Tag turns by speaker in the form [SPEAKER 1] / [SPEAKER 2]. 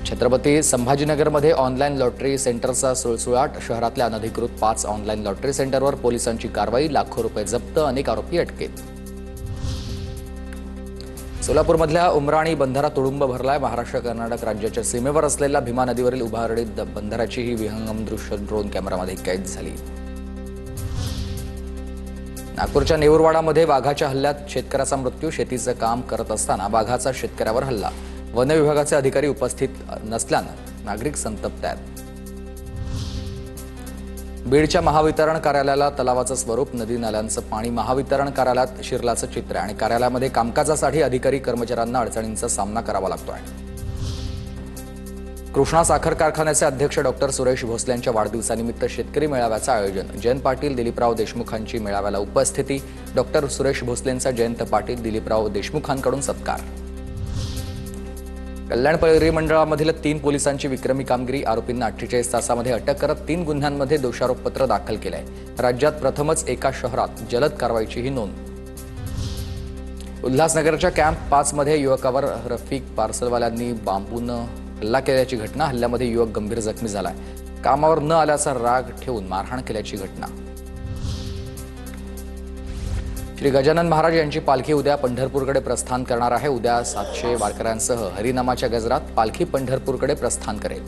[SPEAKER 1] Chhatrapati संभाजीनगरमध्ये online lottery सेंटरचा सुळसुळाट। शहरातल्या अनधिकृत 5 ऑनलाईन लॉटरी सेंटरवर पोलिसांची कारवाई। लाखो रुपये जप्त, अनेक आरोपी अटकेत। सोलापूरमधल्या उमराणी बंधारा तुडुंब भरलाय। महाराष्ट्र कर्नाटक राज्याच्या सीमेवर असलेल्या भीमा नदीवरील उभारडीत बंधाऱ्याची ही विहंगम दृश्य ड्रोन कॅमेरामध्ये कैद झाली। नागपूरच्या नेऊरवाडामध्ये वाघाच्या हल्ल्यात शेतकऱ्याचा मृत्यू। शेतीचं काम करत असताना वाघाचा शेतकऱ्यावर हल्ला। वन विभागाचे अधिकारी उपस्थित नसल्यानं नागरिक संतप्त आहेत। बीडच्या महावितरण कार्यालयाला तलावाचं स्वरूप। नदी नाल्यांचं पाणी महावितरण कार्यालयात शिरल्याचं चित्र आणि कार्यालयामध्ये कामकाजासाठी अधिकारी कर्मचाऱ्यांना अडचणींचा सामना करावा लागतोय। कृष्णा साखर कारखान्याचे अध्यक्ष डॉक्टर सुरेश भोसले यांच्या वाढदिवसानिमित्त शेतकरी मेळाव्याचं आयोजन। जयंत पाटील, दिलीपराव देशमुखांची मेळाव्याला उपस्थिती। डॉक्टर सुरेश भोसलेंचा जयंत पाटील, दिलीपराव देशमुखांकडून सत्कार। कल्याण परिमंडळामधील 3 पोलिसांची विक्रमी कामगिरी। आरोपींना 48 तासामध्ये अटक करत 3 गुन्ह्यांमध्ये दोषारोपपत्र दाखल केलंय। राज्यात प्रथमच एका शहरात जलद कारवाईची ही नोंद। उल्हासनगरच्या कॅम्प 5 मध्ये युवकावर रफिक पार्सलवाल्यांनी बांबून हल्ला केल्याची घटना। हल्ल्यामध्ये युवक गंभीर जखमी झालाय। कामावर न आल्याचा राग ठेवून मारहाण केल्याची घटना। श्री गजानन महाराज यांची पालखी उद्या पंढरपूरकडे प्रस्थान करणार आहे। उद्या 700 वारकऱ्यांसह हरिनामाच्या गजरात पालखी पंढरपूरकडे प्रस्थान करेल।